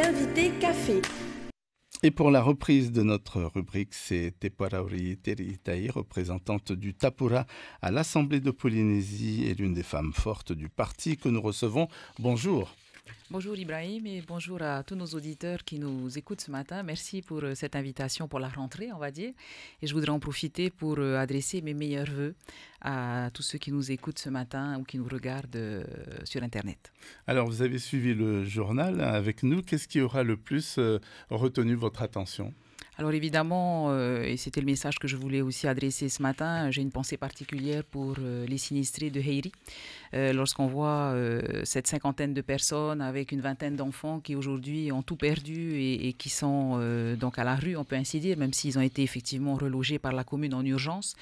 l'invité café. Et pour la reprise de notre rubrique, c'est Teparauri Teritai, représentante du Tapura à l'Assemblée de Polynésie et l'une des femmes fortes du parti que nous recevons. Bonjour. Bonjour Ibrahim et bonjour à tous nos auditeurs qui nous écoutent ce matin. Merci pour cette invitation pour la rentrée, on va dire. Et je voudrais en profiter pour adresser mes meilleurs vœux à tous ceux qui nous écoutent ce matin ou qui nous regardent sur Internet. Alors, vous avez suivi le journal avec nous. Qu'est-ce qui aura le plus retenu votre attention ? Alors évidemment, et c'était le message que je voulais aussi adresser ce matin, j'ai une pensée particulière pour les sinistrés de Heiri. Lorsqu'on voit cette cinquantaine de personnes avec une vingtaine d'enfants qui aujourd'hui ont tout perdu et qui sont donc à la rue, on peut ainsi dire, même s'ils ont été effectivement relogés par la commune en urgence.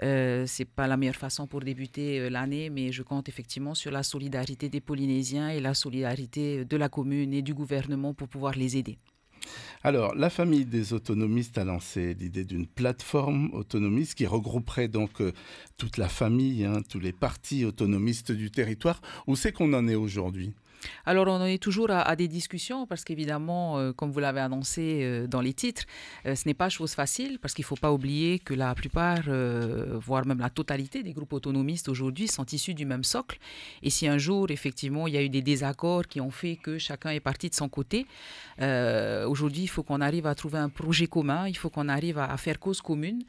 C'est pas la meilleure façon pour débuter l'année, mais je compte effectivement sur la solidarité des Polynésiens et la solidarité de la commune et du gouvernement pour pouvoir les aider. Alors, la famille des autonomistes a lancé l'idée d'une plateforme autonomiste qui regrouperait donc toute la famille, tous les partis autonomistes du territoire. Où c'est qu'on en est aujourd'hui ? Alors, on en est toujours à des discussions parce qu'évidemment, comme vous l'avez annoncé dans les titres, ce n'est pas chose facile parce qu'il ne faut pas oublier que la plupart, voire même la totalité des groupes autonomistes aujourd'hui sont issus du même socle. Et si un jour, effectivement, il y a eu des désaccords qui ont fait que chacun est parti de son côté, aujourd'hui, il faut qu'on arrive à trouver un projet commun, il faut qu'on arrive à faire cause commune.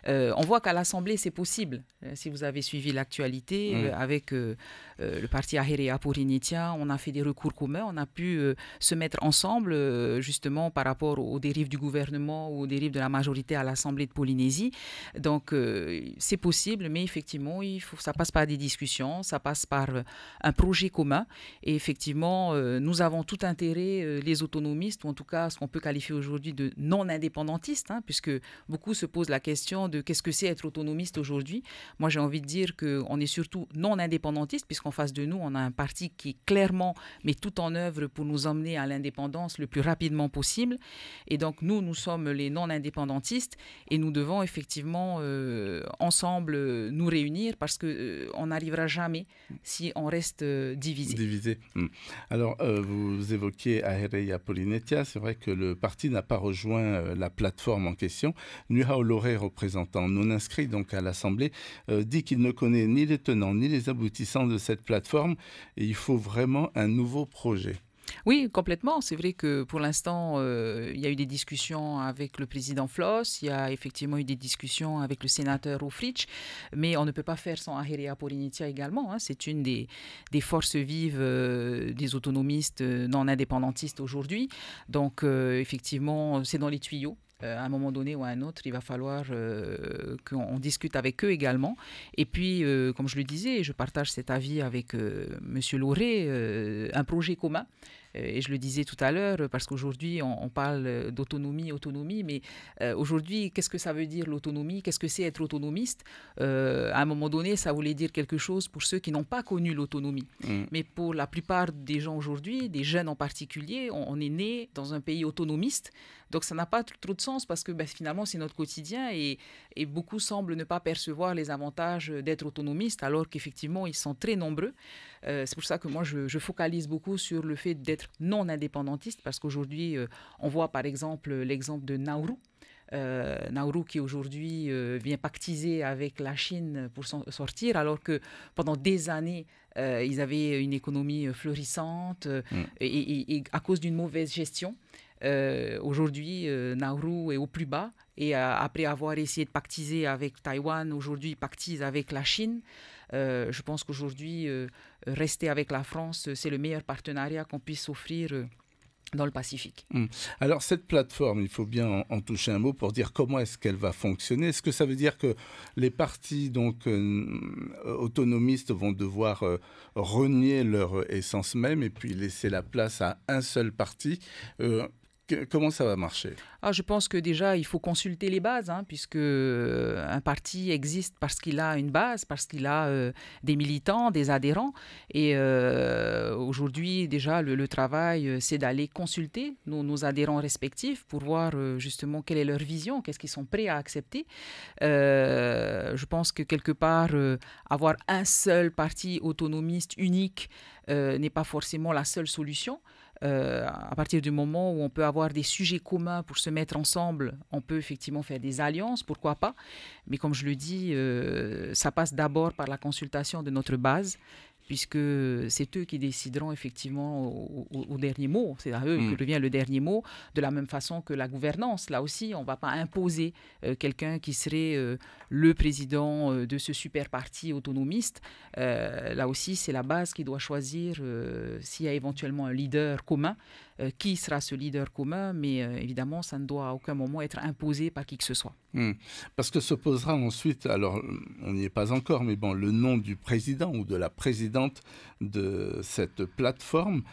On voit qu'à l'Assemblée, c'est possible. Si vous avez suivi l'actualité, avec le parti Aherea Porinitia, on a fait des recours communs, on a pu se mettre ensemble justement par rapport aux dérives du gouvernement ou aux dérives de la majorité à l'Assemblée de Polynésie. Donc c'est possible, mais effectivement, ça passe par des discussions, ça passe par un projet commun. Et effectivement, nous avons tout intérêt, les autonomistes, ou en tout cas ce qu'on peut qualifier aujourd'hui de non-indépendantistes, puisque beaucoup se posent la question de qu'est-ce que c'est être autonomiste aujourd'hui. Moi, j'ai envie de dire qu'on est surtout non-indépendantiste, puisqu'en face de nous, on a un parti qui clairement met tout en œuvre pour nous emmener à l'indépendance le plus rapidement possible. Et donc, nous sommes les non-indépendantistes et nous devons effectivement ensemble nous réunir parce qu'on n'arrivera jamais si on reste divisé. Alors, vous évoquiez Aherea Polynetia. C'est vrai que le parti n'a pas rejoint la plateforme en question. Nuhao Loré, représentant non inscrit donc à l'Assemblée, dit qu'il ne connaît ni les tenants ni les aboutissants de cette plateforme et il faut vraiment un nouveau projet. Oui, complètement. C'est vrai que pour l'instant, il y a eu des discussions avec le président Floss, il y a effectivement eu des discussions avec le sénateur Ofrich, mais on ne peut pas faire sans Aherea Porinitia également. C'est une des forces vives des autonomistes non indépendantistes aujourd'hui. Donc, effectivement, c'est dans les tuyaux. À un moment donné ou à un autre, il va falloir qu'on discute avec eux également. Et puis, comme je le disais, je partage cet avis avec M. Loré, un projet commun. Et je le disais tout à l'heure, parce qu'aujourd'hui, on parle autonomie, mais aujourd'hui, qu'est-ce que ça veut dire l'autonomie ? Qu'est-ce que c'est être autonomiste ? À un moment donné, ça voulait dire quelque chose pour ceux qui n'ont pas connu l'autonomie. Mais pour la plupart des gens aujourd'hui, des jeunes en particulier, on est né dans un pays autonomiste. Donc, ça n'a pas trop de sens parce que finalement, c'est notre quotidien et beaucoup semblent ne pas percevoir les avantages d'être autonomiste alors qu'effectivement, ils sont très nombreux. C'est pour ça que moi, je focalise beaucoup sur le fait d'être non indépendantiste parce qu'aujourd'hui, on voit par exemple l'exemple de Nauru. Nauru qui aujourd'hui vient pactiser avec la Chine pour sortir alors que pendant des années ils avaient une économie florissante et à cause d'une mauvaise gestion aujourd'hui Nauru est au plus bas et après avoir essayé de pactiser avec Taïwan, aujourd'hui il pactise avec la Chine. Je pense qu'aujourd'hui rester avec la France c'est le meilleur partenariat qu'on puisse offrir dans le Pacifique. Alors cette plateforme, il faut bien en toucher un mot pour dire comment est-ce qu'elle va fonctionner. Est-ce que ça veut dire que les partis donc, autonomistes vont devoir renier leur essence même et puis laisser la place à un seul parti Comment ça va marcher ? Je pense que déjà, il faut consulter les bases, puisque un parti existe parce qu'il a une base, parce qu'il a des militants, des adhérents. Et aujourd'hui, déjà, le travail, c'est d'aller consulter nos adhérents respectifs pour voir justement quelle est leur vision, qu'est-ce qu'ils sont prêts à accepter. Je pense que quelque part, avoir un seul parti autonomiste unique n'est pas forcément la seule solution. À partir du moment où on peut avoir des sujets communs pour se mettre ensemble, on peut effectivement faire des alliances, pourquoi pas. Mais comme je le dis, ça passe d'abord par la consultation de notre base, puisque c'est eux qui décideront effectivement au dernier mot. C'est à eux que revient le dernier mot, de la même façon que la gouvernance. Là aussi, on ne va pas imposer quelqu'un qui serait le président de ce super parti autonomiste. Là aussi, c'est la base qui doit choisir s'il y a éventuellement un leader commun. Qui sera ce leader commun, mais évidemment, ça ne doit à aucun moment être imposé par qui que ce soit. Parce que se posera ensuite, alors on n'y est pas encore, mais bon, le nom du président ou de la présidente de cette plateforme.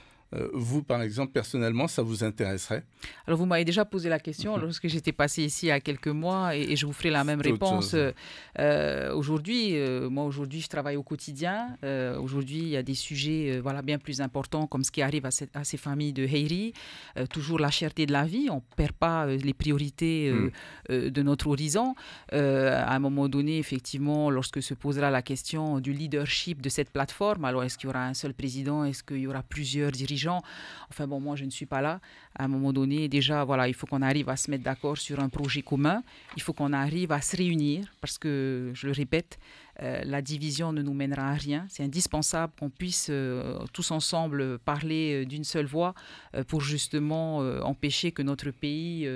Vous, par exemple, personnellement, ça vous intéresserait? Alors, vous m'avez déjà posé la question lorsque j'étais passée ici il y a quelques mois et je vous ferai la même réponse. Aujourd'hui, aujourd'hui, je travaille au quotidien. Aujourd'hui, il y a des sujets bien plus importants comme ce qui arrive à ces familles de Heiri. Toujours la cherté de la vie. On ne perd pas les priorités de notre horizon. À un moment donné, effectivement, lorsque se posera la question du leadership de cette plateforme, alors est-ce qu'il y aura un seul président? Est-ce qu'il y aura plusieurs dirigeants? Enfin bon, moi je ne suis pas là. À un moment donné, déjà, voilà, il faut qu'on arrive à se mettre d'accord sur un projet commun. Il faut qu'on arrive à se réunir parce que, je le répète, la division ne nous mènera à rien. C'est indispensable qu'on puisse tous ensemble parler d'une seule voix pour justement empêcher que notre pays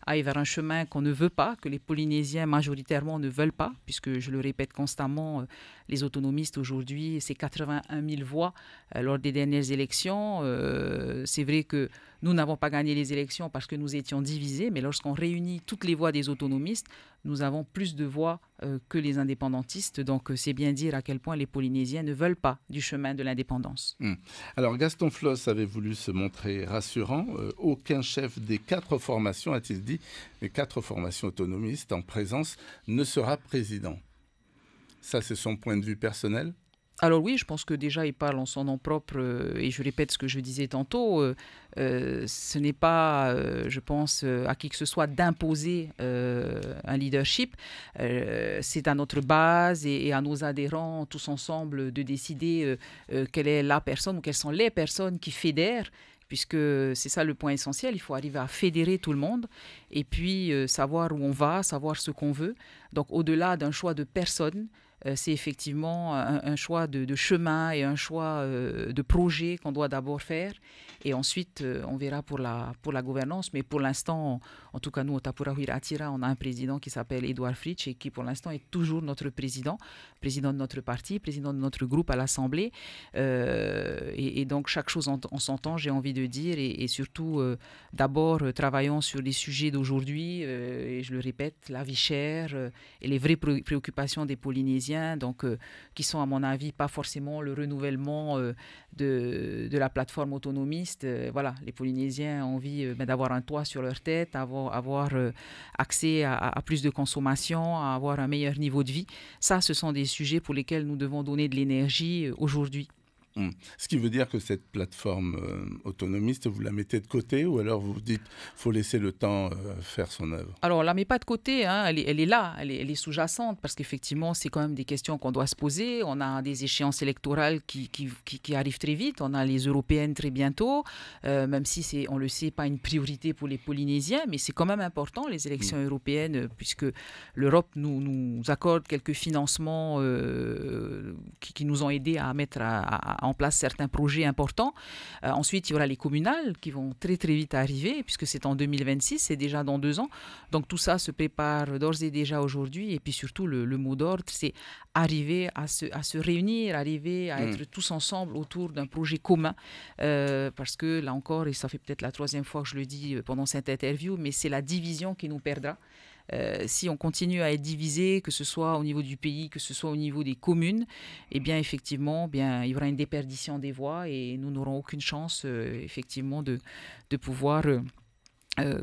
aille vers un chemin qu'on ne veut pas, que les Polynésiens majoritairement ne veulent pas, puisque je le répète constamment, les autonomistes aujourd'hui, c'est 81 000 voix lors des dernières élections. C'est vrai que nous n'avons pas gagné les élections parce que nous étions divisés, mais lorsqu'on réunit toutes les voix des autonomistes, nous avons plus de voix que les indépendantistes. Donc, c'est bien dire à quel point les Polynésiens ne veulent pas du chemin de l'indépendance. Alors, Gaston Floss avait voulu se montrer rassurant. Aucun chef des 4 formations, a-t-il dit, les 4 formations autonomistes en présence, ne sera président. Ça, c'est son point de vue personnel? Alors oui, je pense que déjà, il parle en son nom propre et je répète ce que je disais tantôt. Ce n'est pas, je pense, à qui que ce soit d'imposer un leadership. C'est à notre base et à nos adhérents, tous ensemble, de décider quelle est la personne ou quelles sont les personnes qui fédèrent, puisque c'est ça le point essentiel. Il faut arriver à fédérer tout le monde et puis savoir où on va, savoir ce qu'on veut. Donc au-delà d'un choix de personne, c'est effectivement un choix de chemin et un choix de projet qu'on doit d'abord faire. Et ensuite, on verra pour la gouvernance. Mais pour l'instant, en tout cas, nous, au Tapura Huiraatira, on a un président qui s'appelle Edouard Fritsch et qui, pour l'instant, est toujours notre président de notre parti, président de notre groupe à l'Assemblée. Et donc, chaque chose en son temps, j'ai envie de dire. Et surtout, d'abord, travaillons sur les sujets d'aujourd'hui. Et je le répète, la vie chère et les vraies préoccupations des Polynésiens, donc, qui sont, à mon avis, pas forcément le renouvellement de la plateforme autonomiste. Voilà, les Polynésiens ont envie d'avoir un toit sur leur tête, avoir accès à plus de consommation, à avoir un meilleur niveau de vie. Ça, ce sont des sujets pour lesquels nous devons donner de l'énergie aujourd'hui. Ce qui veut dire que cette plateforme autonomiste, vous la mettez de côté ou alors vous dites qu'il faut laisser le temps faire son œuvre? Alors, on ne la met pas de côté, hein. Elle est là, elle est sous-jacente parce qu'effectivement, c'est quand même des questions qu'on doit se poser. On a des échéances électorales qui arrivent très vite. On a les européennes très bientôt, même si c'est, on le sait, pas une priorité pour les Polynésiens, mais c'est quand même important, les élections européennes, puisque l'Europe nous accorde quelques financements qui nous ont aidés à mettre en place certains projets importants. Ensuite, il y aura les communales qui vont très très vite arriver, puisque c'est en 2026, c'est déjà dans 2 ans. Donc tout ça se prépare d'ores et déjà aujourd'hui. Et puis surtout, le mot d'ordre, c'est arriver à se réunir, arriver à être tous ensemble autour d'un projet commun. Parce que là encore, et ça fait peut-être la 3e fois que je le dis pendant cette interview, mais c'est la division qui nous perdra. Si on continue à être divisé, que ce soit au niveau du pays, que ce soit au niveau des communes, eh bien effectivement, il y aura une déperdition des voix et nous n'aurons aucune chance effectivement de pouvoir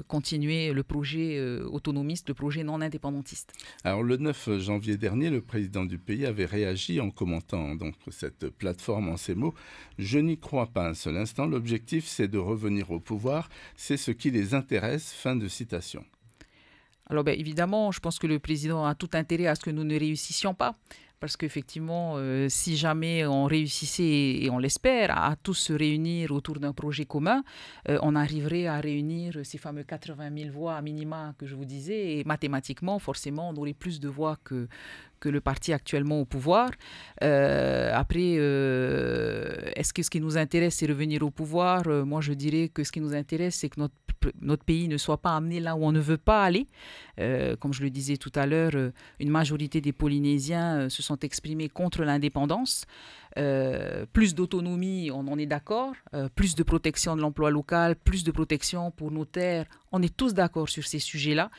continuer le projet autonomiste, le projet non indépendantiste. Alors le 9 janvier dernier, le président du pays avait réagi en commentant donc cette plateforme en ces mots: « Je n'y crois pas un seul instant, l'objectif c'est de revenir au pouvoir, c'est ce qui les intéresse », fin de citation. Alors évidemment, je pense que le président a tout intérêt à ce que nous ne réussissions pas. parce qu'effectivement, si jamais on réussissait, et on l'espère, à tous se réunir autour d'un projet commun, on arriverait à réunir ces fameux 80 000 voix à minima que je vous disais, et mathématiquement, forcément, on aurait plus de voix que le parti actuellement au pouvoir. Après, est-ce que ce qui nous intéresse, c'est revenir au pouvoir? Moi, je dirais que ce qui nous intéresse, c'est que notre pays ne soit pas amené là où on ne veut pas aller. Comme je le disais tout à l'heure, une majorité des Polynésiens se sont exprimés contre l'indépendance. Plus d'autonomie, on en est d'accord. Plus de protection de l'emploi local, plus de protection pour nos terres. On est tous d'accord sur ces sujets-là.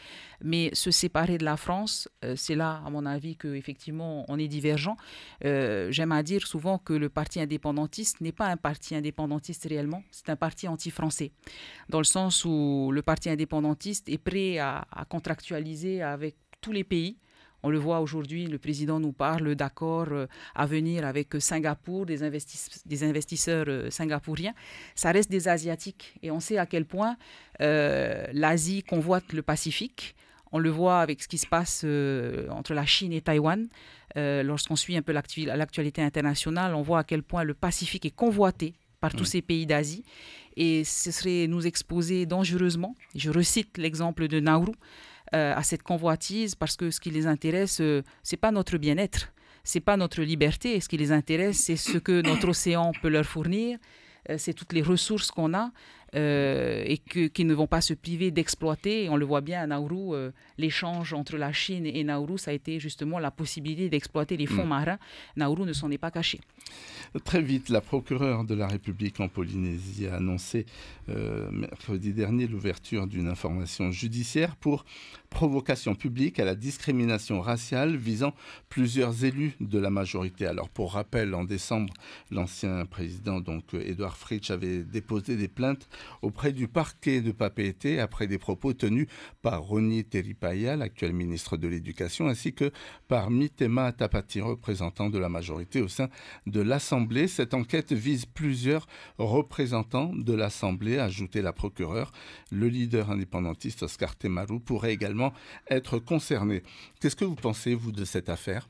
Mais se séparer de la France, c'est là, à mon avis, qu'effectivement, on est divergent. J'aime à dire souvent que le parti indépendantiste n'est pas un parti indépendantiste réellement, c'est un parti anti-français. Dans le sens où le parti indépendantiste est prêt à contractualiser avec tous les pays. On le voit aujourd'hui, le président nous parle d'accords à venir avec Singapour, des investisseurs singapouriens. Ça reste des Asiatiques et on sait à quel point l'Asie convoite le Pacifique. On le voit avec ce qui se passe entre la Chine et Taïwan. Lorsqu'on suit un peu l'actualité internationale, on voit à quel point le Pacifique est convoité par tous ces pays d'Asie. Et ce serait nous exposer dangereusement. Je recite l'exemple de Nauru. À cette convoitise, parce que ce qui les intéresse, c'est pas notre bien-être, c'est pas notre liberté. Ce qui les intéresse, c'est ce que notre océan peut leur fournir, c'est toutes les ressources qu'on a et qu'ils ne vont pas se priver d'exploiter. Et on le voit bien à Nauru, l'échange entre la Chine et Nauru, ça a été justement la possibilité d'exploiter les fonds marins. Nauru ne s'en est pas caché. Très vite, la procureure de la République en Polynésie a annoncé mercredi dernier l'ouverture d'une information judiciaire pour provocation publique à la discrimination raciale visant plusieurs élus de la majorité. Alors pour rappel, en décembre, l'ancien président Edouard Fritsch avait déposé des plaintes auprès du parquet de Papeete après des propos tenus par Roni Teripaya, l'actuel ministre de l'Éducation, ainsi que par Mitema Tapati, représentant de la majorité au sein de l'Assemblée. Cette enquête vise plusieurs représentants de l'Assemblée, a ajouté la procureure. Le leader indépendantiste Oscar Temaru pourrait également être concerné. Qu'est-ce que vous pensez, vous, de cette affaire ?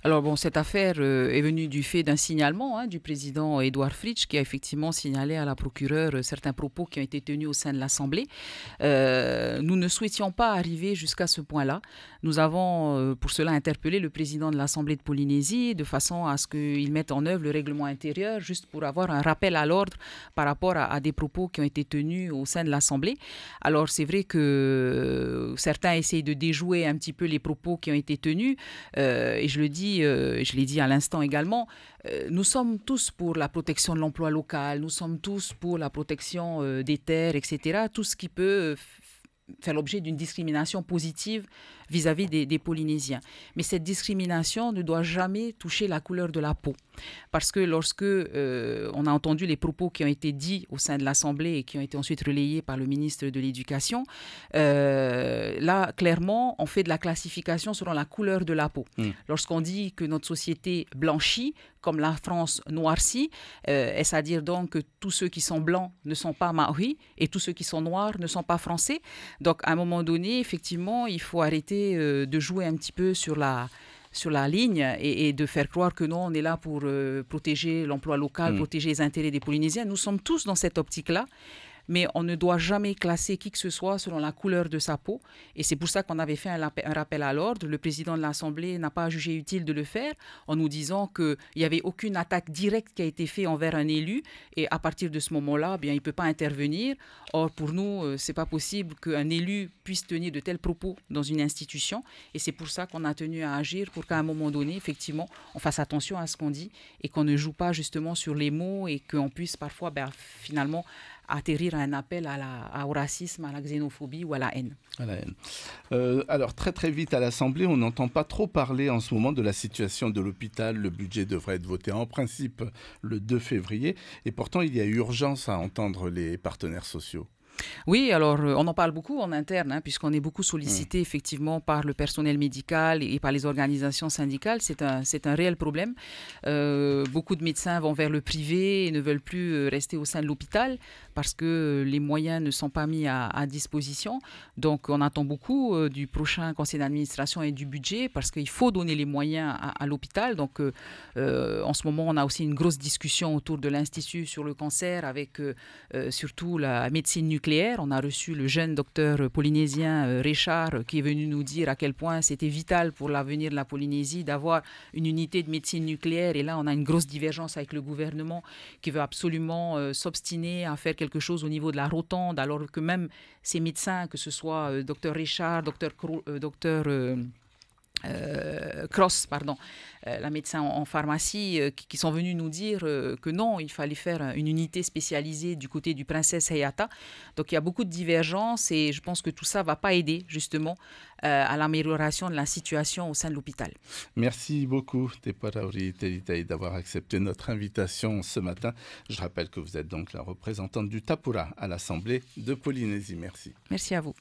Alors bon, cette affaire est venue du fait d'un signalement du président Edouard Fritsch qui a effectivement signalé à la procureure certains propos qui ont été tenus au sein de l'Assemblée. Nous ne souhaitions pas arriver jusqu'à ce point-là. Nous avons pour cela interpellé le président de l'Assemblée de Polynésie de façon à ce qu'il mette en œuvre le règlement intérieur juste pour avoir un rappel à l'ordre par rapport à des propos qui ont été tenus au sein de l'Assemblée. Alors c'est vrai que certains essayent de déjouer un petit peu les propos qui ont été tenus et je l'ai dit à l'instant également, nous sommes tous pour la protection de l'emploi local, nous sommes tous pour la protection des terres, etc. Tout ce qui peut faire l'objet d'une discrimination positive vis-à-vis des Polynésiens. Mais cette discrimination ne doit jamais toucher la couleur de la peau. Parce que lorsque on a entendu les propos qui ont été dits au sein de l'Assemblée et qui ont été ensuite relayés par le ministre de l'Éducation, là, clairement, on fait de la classification selon la couleur de la peau. Lorsqu'on dit que notre société blanchit, comme la France noircit, est-ce à dire donc que tous ceux qui sont blancs ne sont pas maoris et tous ceux qui sont noirs ne sont pas français? Donc, à un moment donné, effectivement, il faut arrêter de jouer un petit peu sur la ligne et de faire croire que non, on est là pour protéger l'emploi local, protéger les intérêts des Polynésiens. Nous sommes tous dans cette optique-là. Mais on ne doit jamais classer qui que ce soit selon la couleur de sa peau. Et c'est pour ça qu'on avait fait un rappel à l'ordre. Le président de l'Assemblée n'a pas jugé utile de le faire en nous disant qu'il n'y avait aucune attaque directe qui a été faite envers un élu. Et à partir de ce moment-là, bien, il ne peut pas intervenir. Or, pour nous, ce n'est pas possible qu'un élu puisse tenir de tels propos dans une institution. Et c'est pour ça qu'on a tenu à agir pour qu'à un moment donné, effectivement, on fasse attention à ce qu'on dit et qu'on ne joue pas justement sur les mots et qu'on puisse parfois, finalement, atterrir à un appel au racisme, à la xénophobie ou à la haine. À la haine. Alors très très vite à l'Assemblée, on n'entend pas trop parler en ce moment de la situation de l'hôpital. Le budget devrait être voté en principe le 2 février et pourtant il y a urgence à entendre les partenaires sociaux. Oui, alors on en parle beaucoup en interne, hein, puisqu'on est beaucoup Hum, sollicité effectivement par le personnel médical et par les organisations syndicales. C'est un réel problème. Beaucoup de médecins vont vers le privé et ne veulent plus rester au sein de l'hôpital parce que les moyens ne sont pas mis à disposition. Donc on attend beaucoup du prochain conseil d'administration et du budget parce qu'il faut donner les moyens à l'hôpital. Donc en ce moment, on a aussi une grosse discussion autour de l'Institut sur le cancer avec surtout la médecine nucléaire. On a reçu le jeune docteur polynésien Richard qui est venu nous dire à quel point c'était vital pour l'avenir de la Polynésie d'avoir une unité de médecine nucléaire. Et là, on a une grosse divergence avec le gouvernement qui veut absolument s'obstiner à faire quelque chose au niveau de la rotonde, alors que même ces médecins, que ce soit docteur Richard, Cross, pardon, la médecin en pharmacie, qui sont venus nous dire que non, il fallait faire une unité spécialisée du côté du Princesse Hayata. Donc il y a beaucoup de divergences et je pense que tout ça ne va pas aider justement à l'amélioration de la situation au sein de l'hôpital. Merci beaucoup, Teparaori Telitaï, d'avoir accepté notre invitation ce matin. Je rappelle que vous êtes donc la représentante du Tapura à l'Assemblée de Polynésie. Merci. Merci à vous.